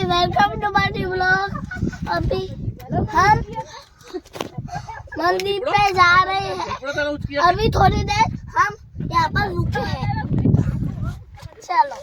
Welcome to my vlog. अभी हम मंदिर पे जा रहे हैं। अभी थोड़ी देर हम यहाँ पर रुके हैं। चलो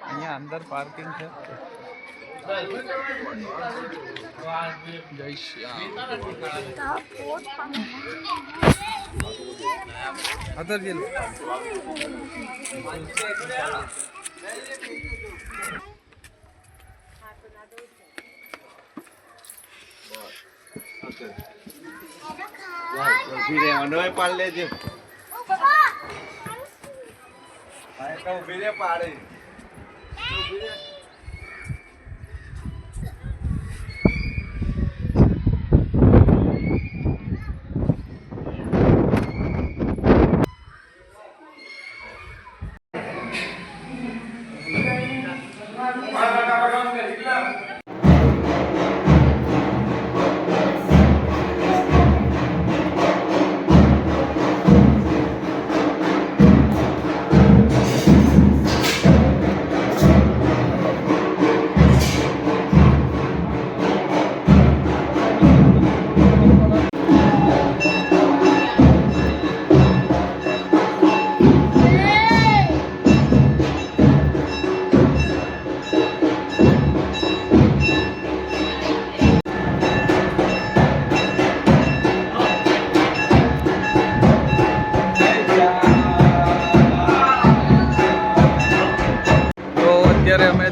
અહીંયા અંદર પાર્કિંગ છે. જય શ્યામ. અધર જેલ ધીરે અનોય પાડ લેજે. આ તો ધીરે પાડે.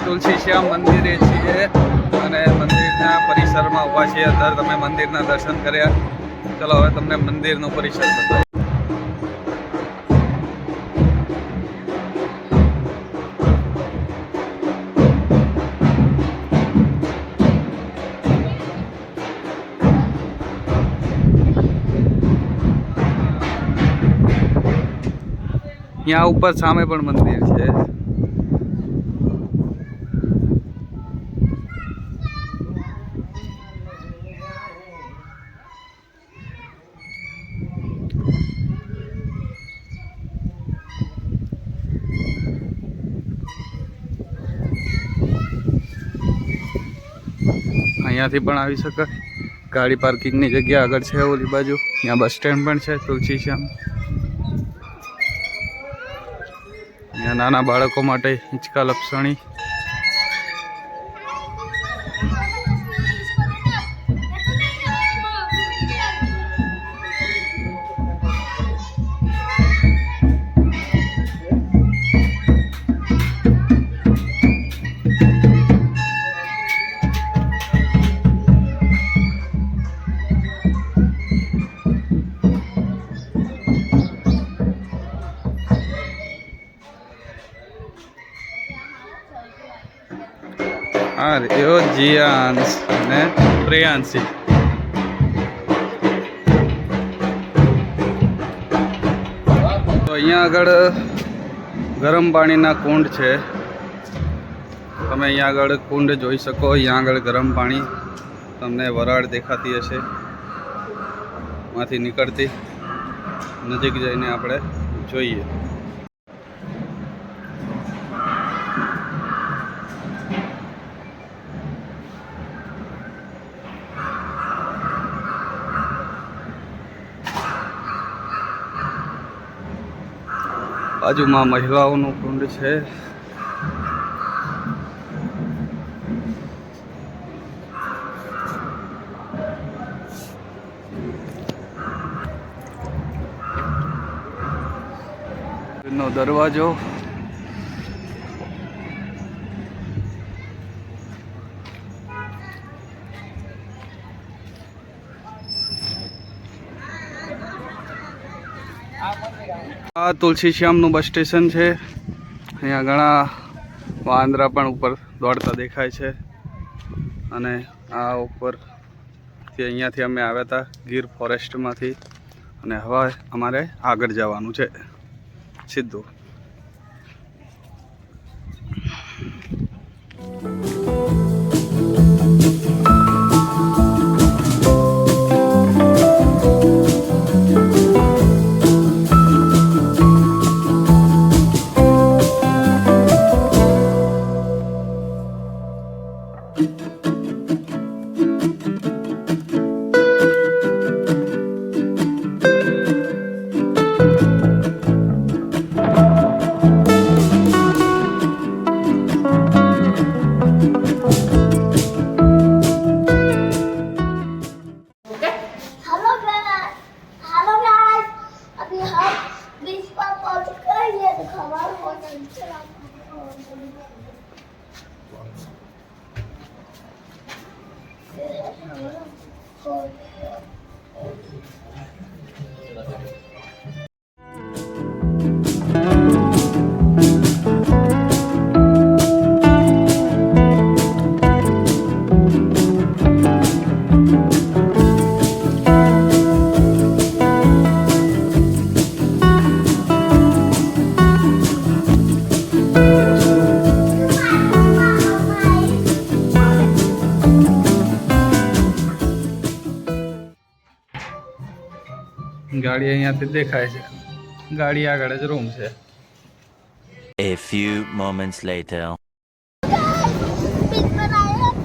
તુલસી શ્યામ મંદિરે છીએ અને મંદિરના પરિસરમાં ઊભા છીએ. અંદર તમે મંદિરના દર્શન કર્યા. ચલો હવે તમને મંદિરનું પરિસર બતાવીએ. यहाँ ऊपर सामे पण मंदिर है. અહીંયાથી પણ આવી શકાય. ગાડી પાર્કિંગની જગ્યા આગળ છે ઓલી બાજુ. ત્યાં બસ સ્ટેન્ડ પણ છે તુલસી શ્યામ. અહીંયા નાના બાળકો માટે હિંચકા લપસણી. આ રહ્યો જીયાંશ અને પ્રિયાંશી. તો અહીંયા આગળ ગરમ પાણીના કુંડ છે. તમે અહીંયા આગળ કુંડ જોઈ શકો. અહીંયા આગળ ગરમ પાણી તમને વરાળ દેખાતી હશે માંથી નીકળતી. નજીક જઈને આપણે જોઈએ. બાજુમાં મહિલાઓનું કુંડ છે. નો દરવાજો. આ તુલસી શ્યામનું બસ સ્ટેશન છે. અહીંયા ઘણા વાંદરા પણ ઉપર દોડતા દેખાય છે. અને આ ઉપરથી અહીંયાથી અમે આવ્યા હતા ગીર ફોરેસ્ટમાંથી. અને હવે અમારે આગળ જવાનું છે સીધું. हेलो गाइस, अभी हम बीच पर पहुंच गए हैं. तो हमारा होटल चला. ગાડી અહીંયાથી દેખાય છે. ગાડી આગળ જ રૂમ છે. A few moments later. बीच पर आए हैं.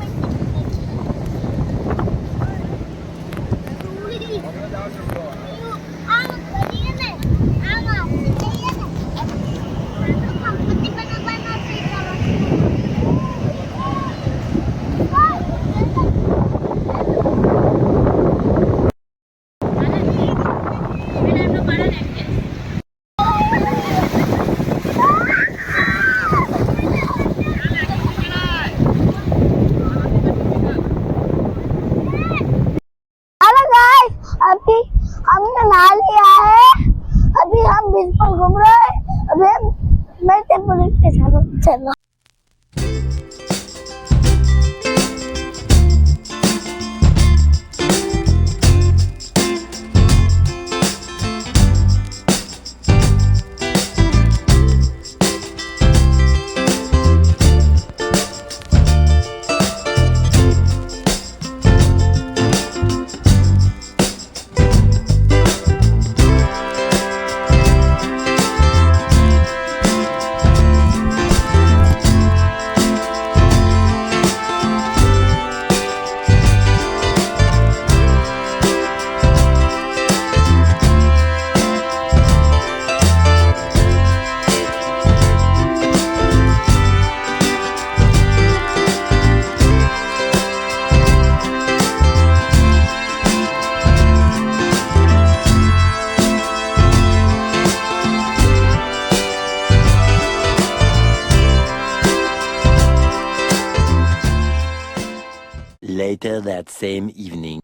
अभी हमने नहा लिया है. अभी हम बीच पर घूम रहे हैं. अभी हम मैं पुलिस के साथ चल. Later that same evening.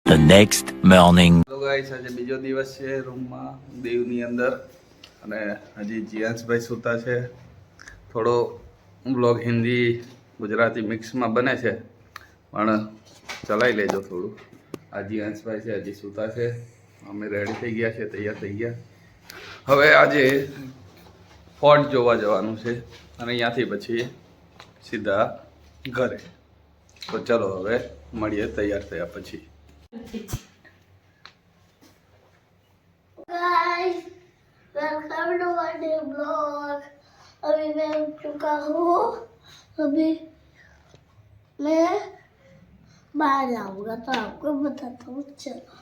The next morning. Hello guys, આજે બીજો દિવસ છે રૂમમાં દીવની અંદર અને હજી જીયાંશભાઈ સૂતા છે. થોડો બ્લોગ હિન્દી ગુજરાતી મિક્સમાં બને છે પણ ચલાવી લેજો થોડું. આ જીયાંશભાઈ છે હજી સૂતા છે, અમે રેડી થઈ ગયા છે, તૈયાર થઈ ગયા. હવે આજે ફોર્ટ જોવા જવાનું છે અને અહીંયાથી પછી સીધા ઘરે. તો ચલો હવે મળીએ તૈયાર થયા પછી. Guys welcome to my new blog. अभी मैं उठ चुका हूँ। अभी मैं बाहर जाऊंगा तो आपको बताता हूँ। चलो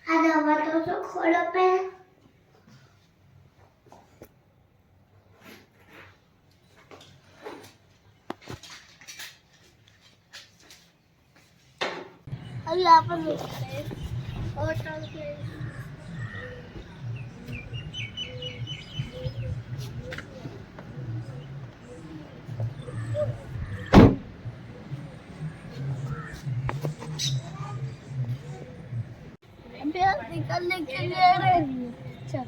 आ जाओ तो खोलो पे। अभी यहाँ पर मिलते हैं होटल के। अभी हम निकलने के लिए रेडी हैं। चल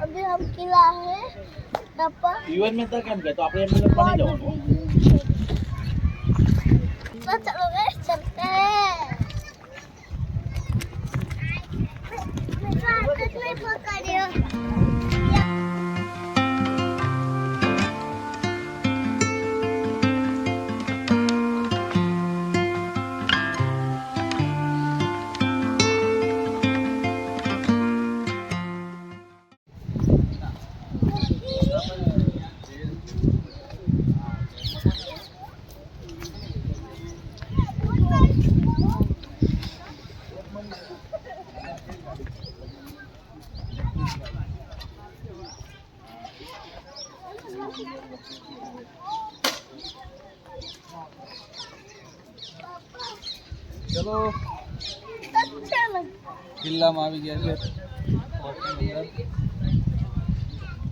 अभी हम किला है तब पर યુએન में था केम के तो આપણે એમને પાણી જવાનું तो चलो गए चलते हैं। नहीं पकड़ियो। ચલો चलो કિલ્લામાં આવી ગયા છે.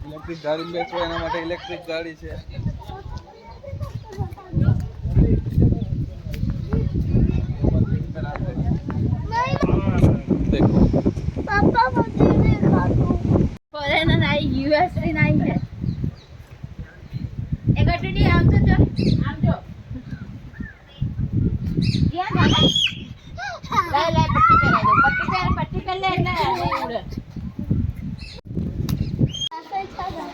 ઇલેક્ટ્રિક ગાડી બેસવો એના માટે ઇલેક્ટ્રિક ગાડી છે. देखो पापा मुझे दिखा दो। ફોરેનર આવી યુએસએ આવી છે એક અટડી આમ તો જો આમ જો ક્યાં જાય લે પટ્ટી કરાવી દો પટ્ટી કર લે એટલે ઉડે ऐसे चला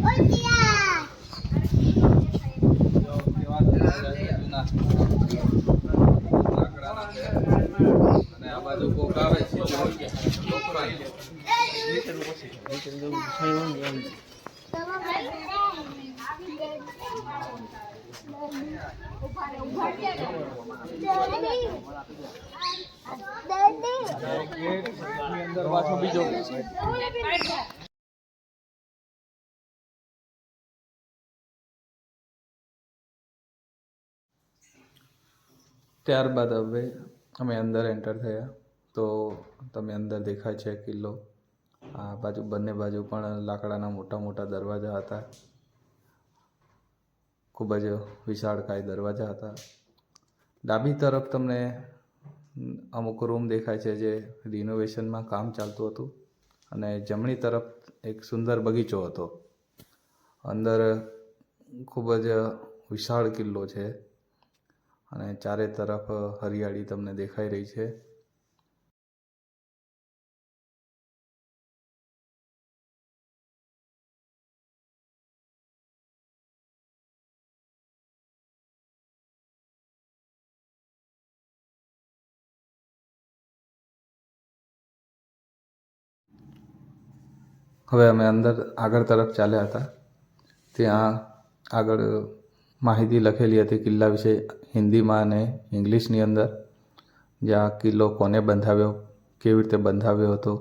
ओ दिया અને આ બાજુ કોક આવે છે અંદર પાછો બીજો ત્યારબાદ હવે અમે અંદર એન્ટર થયા તો તમે અંદર દેખાય છે કિલ્લો. આ બાજુ બંને બાજુ પણ લાકડાના મોટા મોટા દરવાજા હતા. ખૂબ જ વિશાળકાય દરવાજા હતા. ડાબી તરફ તમને અમુક રૂમ દેખાય છે જે રિનોવેશનમાં કામ ચાલતું હતું અને જમણી તરફ એક સુંદર બગીચો હતો. અંદર ખૂબ જ વિશાળ કિલ્લો છે અને ચારે તરફ હરિયાળી તમને દેખાઈ રહી છે. હવે અમે અંદર આગળ તરફ ચાલ્યા હતા. ત્યાં આગળ માહિતી લખેલી હતી કિલ્લા વિશે હિન્દીમાં અને ઇંગ્લિશની અંદર, જ્યાં કિલ્લો કોને બંધાવ્યો, કેવી રીતે બંધાવ્યો હતો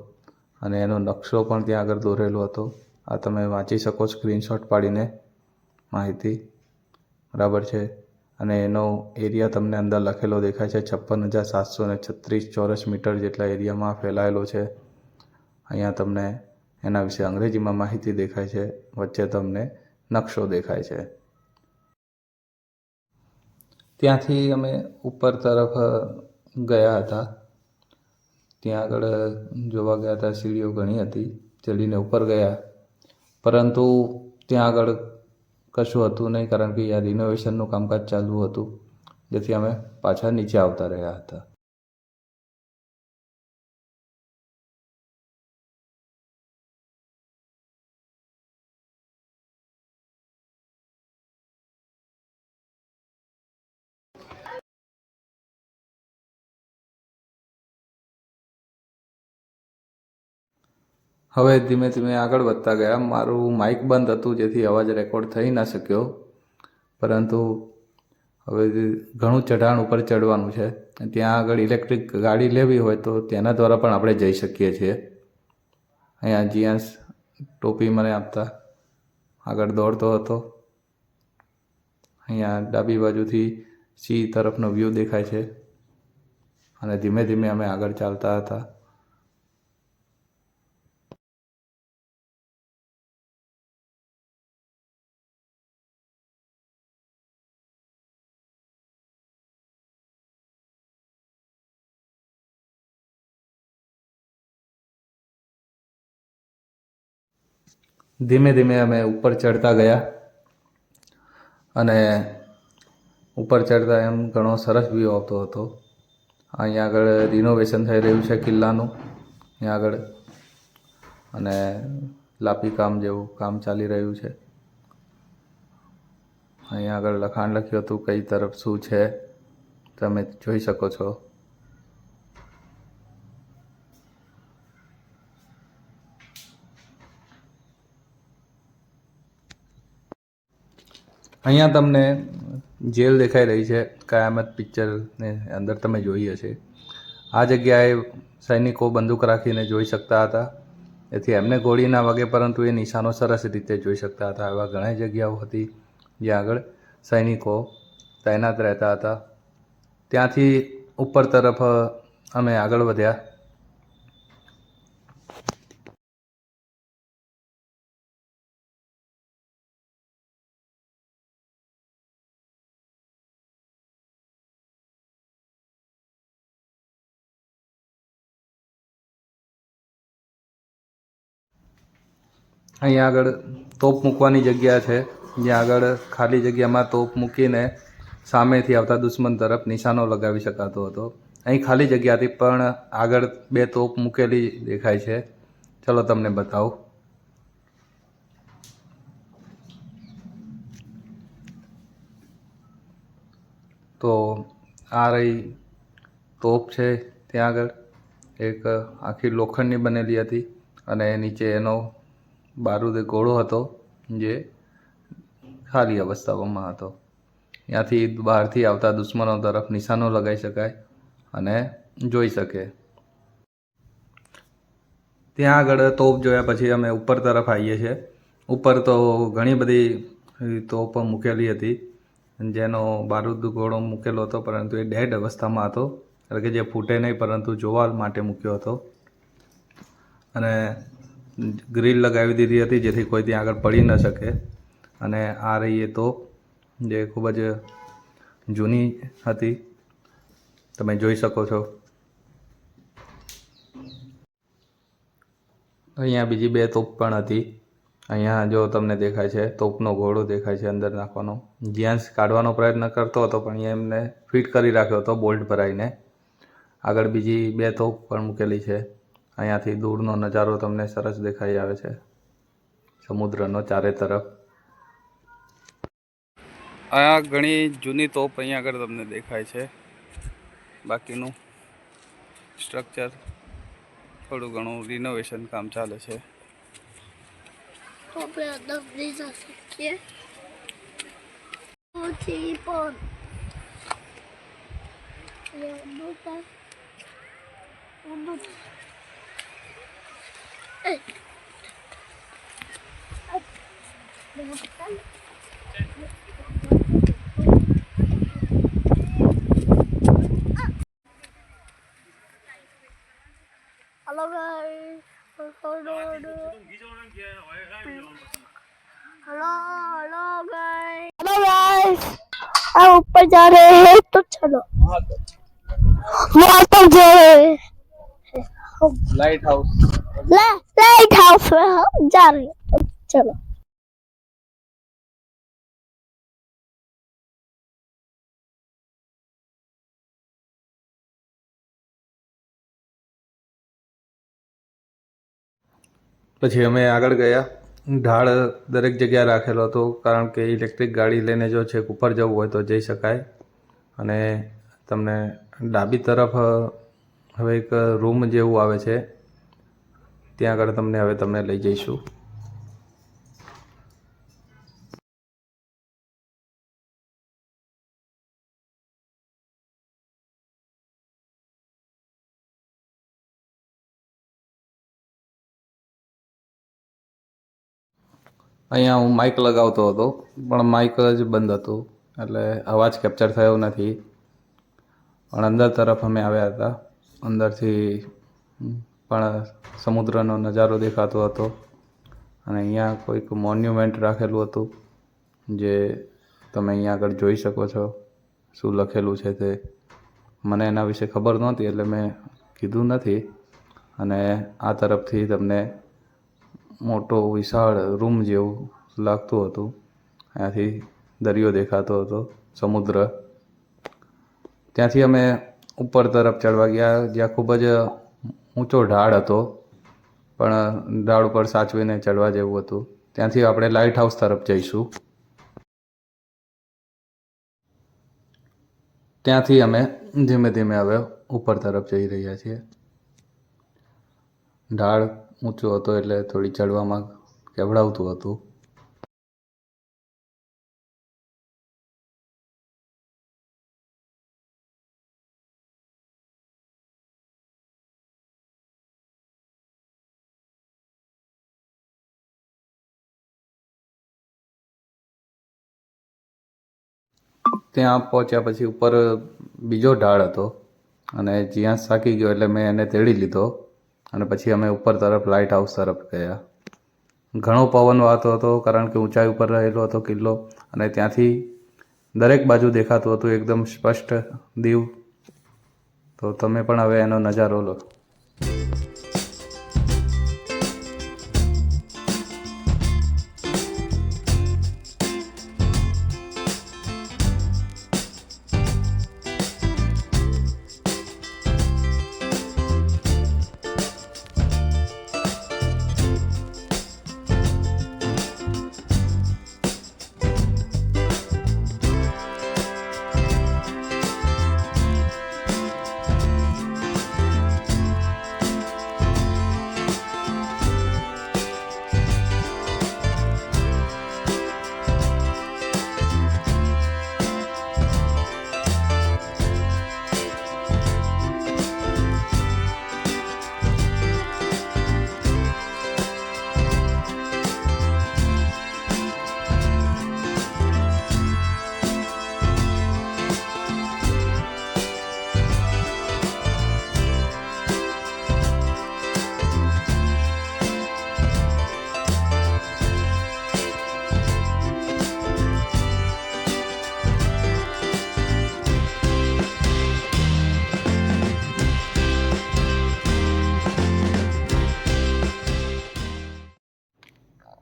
અને એનો નકશો પણ ત્યાં આગળ દોરેલો હતો. આ તમે વાંચી શકો સ્ક્રીનશોટ પાડીને માહિતી, બરાબર છે. અને એનો એરિયા તમને અંદર લખેલો દેખાય છે. 56,736 ચોરસ મીટર જેટલા એરિયામાં ફેલાયેલો છે. અહીંયા તમને એના વિશે અંગ્રેજીમાં માહિતી દેખાય છે. વચ્ચે તમને નકશો દેખાય છે. ત્યાંથી અમે ઉપર તરફ ગયા હતા. ત્યાં આગળ જોવા ગયા હતા, સીડીઓ ઘણી હતી, ચડીને ઉપર ગયા, પરંતુ ત્યાં આગળ કશું હતું નહીં, કારણ કે આ રિનોવેશનનું કામકાજ ચાલુ હતું, જેથી અમે પાછા નીચે આવતા રહ્યા હતા. હવે ધીમે ધીમે આગળ વધતા ગયા. મારું માઇક બંધ હતું, જેથી અવાજ રેકોર્ડ થઈ ના શક્યો, પરંતુ હવે ઘણું ચઢાણ ઉપર ચડવાનું છે. ત્યાં આગળ ઇલેક્ટ્રિક ગાડી લેવી હોય તો તેના દ્વારા પણ આપણે જઈ શકીએ છીએ. અહીંયા જીયાંશ ટોપી મને આપતા આગળ દોડતો હતો. અહીંયા ડાબી બાજુથી સી તરફનો વ્યૂ દેખાય છે અને ધીમે ધીમે અમે આગળ ચાલતા હતા. ધીમે ધીમે અમે ઉપર ચડતા ગયા અને ઉપર ચડતા એમ ઘણો સરસ વ્યૂ આવતો હતો. અહીંયા આગળ રિનોવેશન થઈ રહ્યું છે કિલ્લાનું, અહીંયા આગળ, અને લાપી કામ જેવું કામ ચાલી રહ્યું છે. અહીંયા આગળ લખાણ લખ્યું હતું કઈ તરફ શું છે, તમે જોઈ શકો છો. અહીંયા તમને જેલ દેખાઈ રહી છે, કયામત પિક્ચરને અંદર તમે જોઈ હશે. આ જગ્યાએ સૈનિકો બંદૂક રાખીને જોઈ શકતા હતા, એથી એમને ગોળી ના વાગે, પરંતુ એ નિશાનો સરસ રીતે જોઈ શકતા હતા. એવા ઘણી જગ્યાઓ હતી જ્યાં આગળ સૈનિકો તૈનાત રહેતા હતા. ત્યાંથી ઉપર તરફ અમે આગળ વધ્યા. અહીંયા આગળ તોપ મૂકવાની જગ્યા છે, જ્યાં આગળ ખાલી જગ્યામાં તોપ મૂકીને સામેથી આવતા દુશ્મન તરફ નિશાનો લગાવી શકાતો હતો. અહીં ખાલી જગ્યા હતી, પણ આગળ 2 તોપ મૂકેલી દેખાય છે. ચલો તમને બતાવું. તો આ રહી તોપ છે. ત્યાં આગળ એક આખી લોખંડની બનેલી હતી અને નીચે એનો બારૂદ ગોળો હતો, જે ખાલી અવસ્થામાં હતો. ત્યાંથી બહારથી આવતા દુશ્મનો તરફ નિશાનો લગાવી શકાય અને જોઈ શકે. ત્યાં આગળ તોપ જોયા પછી અમે ઉપર તરફ આવીએ છીએ. ઉપર તો ઘણી બધી તોપ મૂકેલી હતી, જેનો બારૂદ ગોળો મૂકેલો હતો, પરંતુ એ ડેડ અવસ્થામાં હતો, એટલે કે જે ફૂટે નહીં, પરંતુ જોવા માટે મૂક્યો હતો. અને ગ્રીલ લગાવી દીધી હતી, જેથી કોઈ ત્યાં આગળ પડી ન શકે. અને આ રહી એ તોપ, જે ખૂબ જ જૂની હતી, તમે જોઈ શકો છો. અહીંયા બીજી 2 તોપ પણ હતી. અહીંયા જો તમને દેખાય છે, તોપનો ઘોડો દેખાય છે અંદર નાખવાનો. જ્યાં કાઢવાનો પ્રયત્ન કરતો હતો, પણ એમને ફિટ કરી રાખ્યો હતો બોલ્ટ ભરાઈને. આગળ બીજી 2 તોપ પણ મૂકેલી છે. અહીંયાથી દૂરનો નજારો તમને સરસ દેખાઈ આવે છે, સમુદ્રનો ચારે તરફ. આ ઘણી જૂની તોપ અહીંયા આગળ તમને દેખાય છે. બાકીનું સ્ટ્રક્ચર થોડું ઘણું રિનોવેશન કામ ચાલે છે. આપણે અંદર નહીં જઈ શકીએ. પછી પણ hello guys, hello hello guys, hello guys, हम ऊपर जा रहे हैं तो चलो वहाँ तक जा रहे हैं. Light house. लाइट हाउस में हम जा रहे हैं तो चलो. પછી અમે આગળ ગયા. ઢાળ દરેક જગ્યાએ રાખેલો હતો કારણ કે ઇલેક્ટ્રિક ગાડી લઈને જો છેક ઉપર જવું હોય તો જઈ શકાય. અને તમને ડાબી તરફ હવે એક રૂમ જેવું આવે છે, ત્યાં આગળ તમને લઈ જઈશું. અહીંયા હું માઇક લગાવતો હતો પણ માઇક જ બંધ હતું એટલે અવાજ કેપ્ચર થયો નથી. પણ અંદર તરફ અમે આવ્યા હતા. અંદરથી પણ સમુદ્રનો નજારો દેખાતો હતો. અને અહીંયા કોઈક મોન્યુમેન્ટ રાખેલું હતું જે તમે અહીંયા આગળ જોઈ શકો છો. શું લખેલું છે તે મને એના વિશે ખબર નહોતી એટલે મેં કીધું નથી. અને આ તરફથી તમને મોટો વિશાળ રૂમ જેવું લાગતું હતું. અહીંયાથી દરિયો દેખાતો હતો, સમુદ્ર. ત્યાંથી અમે ઉપર તરફ ચડવા ગયા જ્યાં ખૂબ જ ઊંચો ઢાળ હતો, પણ ઢાળ ઉપર સાચવીને ચડવા જેવું હતું. ત્યાંથી આપણે લાઇટ હાઉસ તરફ જઈશું. ત્યાંથી અમે ધીમે ધીમે હવે ઉપર તરફ જઈ રહ્યા છીએ. ઢાળ ઊંચો હતો એટલે થોડી ચડવામાં કેવડાવતું હતું. ત્યાં પહોંચ્યા પછી ઉપર બીજો ઢાળ હતો અને જ્યાં થાકી ગયો એટલે મેં એને તેડી લીધો અને પછી અમે ઉપર તરફ લાઇટ હાઉસ તરફ ગયા. ઘણો પવન વાતો હતો કારણ કે ઊંચાઈ ઉપર રહેલો હતો કિલ્લો અને ત્યાંથી દરેક બાજુ દેખાતું હતું એકદમ સ્પષ્ટ દીવ. તો તમે પણ હવે એનો નજારો લો.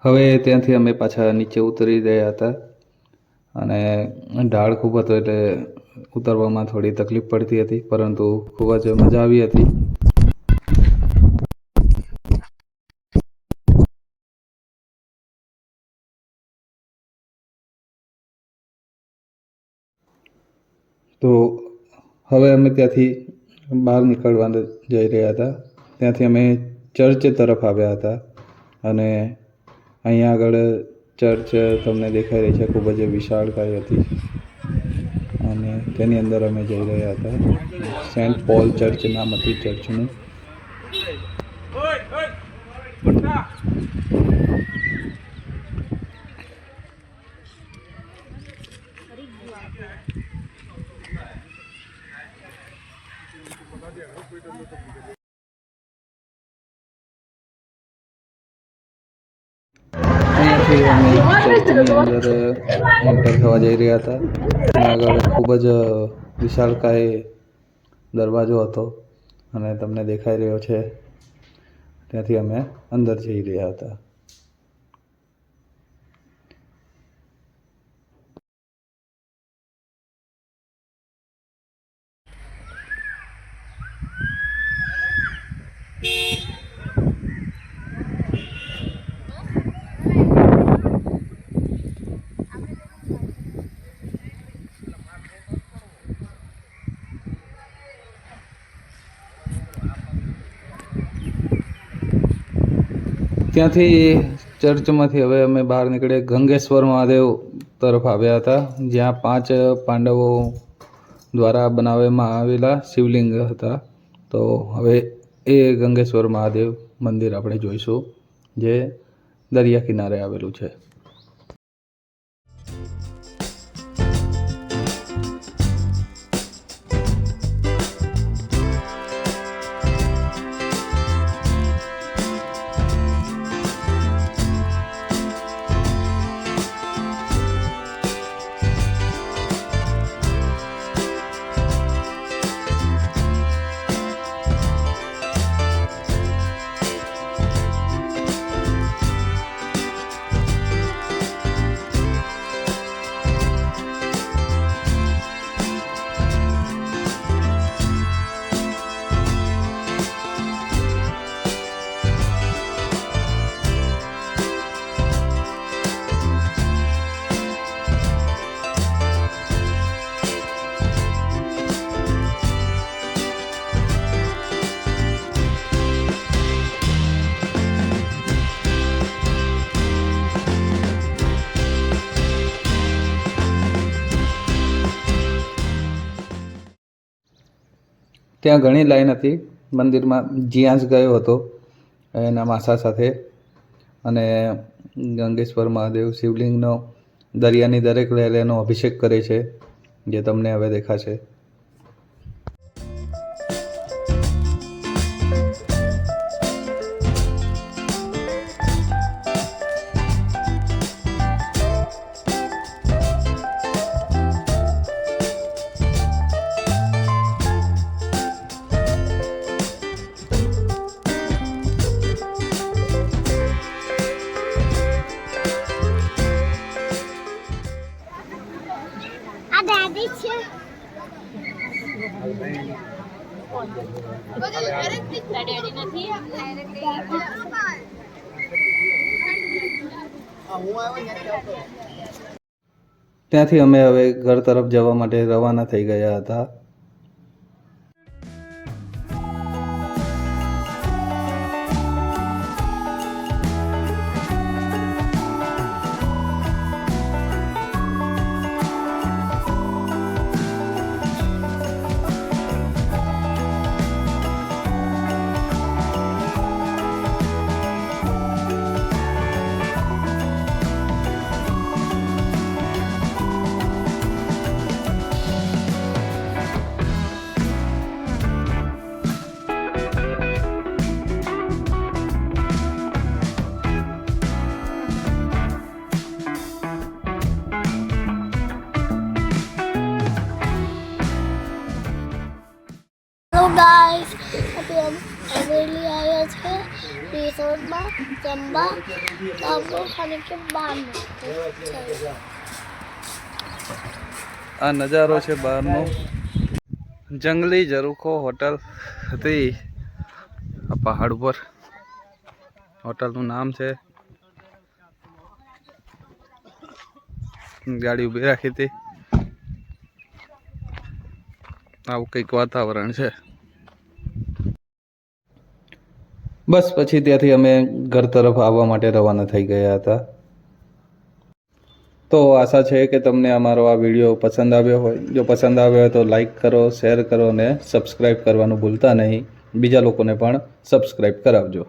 હવે ત્યાંથી અમે પાછા નીચે ઉતરી રહ્યા હતા અને ઢાળ ખૂબ હતો એટલે ઉતરવામાં થોડી તકલીફ પડતી હતી, પરંતુ ખૂબ જ મજા આવી હતી. તો હવે અમે ત્યાંથી બહાર નીકળવા જઈ રહ્યા હતા. ત્યાંથી અમે ચર્ચ તરફ આવ્યા હતા અને અહીંયા આગળ ચર્ચ તમને દેખાઈ રહી છે, ખૂબ જ વિશાળકાય હતી અને તેની અંદર અમે જઈ રહ્યા હતા. સેન્ટ પોલ ચર્ચ નામ હતી ચર્ચનું. અહીંયાથી અમે ચર્ચની અંદર એન્ટર થવા જઈ રહ્યા હતા. ત્યાં આગળ ખૂબ જ વિશાળકાય દરવાજો હતો અને તમને દેખાઈ રહ્યો છે. ત્યાંથી અમે અંદર જઈ રહ્યા હતા. ત્યાંથી ચર્ચમાંથી હવે અમે બહાર નીકળે ગંગેશ્વર મહાદેવ તરફ આવ્યા હતા, જ્યાં 5 પાંડવો દ્વારા બનાવવામાં આવેલા શિવલિંગ હતા. તો હવે એ ગંગેશ્વર મહાદેવ મંદિર આપણે જોઈશું, જે દરિયા કિનારે આવેલું છે. ત્યાં ઘણી લાઈન હતી મંદિરમાં. જ્યાં જ ગયો હતો એના માસા સાથે, અને ગંગેશ્વર મહાદેવ શિવલિંગનો દરિયાની દરેક લહેરેનો અભિષેક કરે છે, જે તમને હવે દેખાશે. આ દાદી છે. ડેડી નથી. ત્યાંથી અમે હવે ઘર તરફ જવા માટે રવાના થઈ ગયા હતા. હેલો ગાઈસ, अभी हम अवेली आए थे रिसोर्ट में चंबा. तो आपको खाने के बाद આ નજારો છે બહારનો. જંગલી ઝરૂખો હોટલ હતી આ પહાડ ઉપર. હોટલનું નામ છે. ગાડી ઊભી રાખી હતી. આવું કંઈક વાતાવરણ છે. બસ પછી ત્યાંથી અમે ઘર તરફ આવવા માટે રવાના થઈ ગયા હતા. તો આશા છે કે તમને અમારો આ વિડીયો પસંદ આવ્યો હોય. જો પસંદ આવ્યો હોય તો લાઈક કરો, શેર કરો અને સબસ્ક્રાઈબ કરવાનું ભૂલતા નહીં. બીજા લોકોને પણ સબસ્ક્રાઈબ કરાવજો.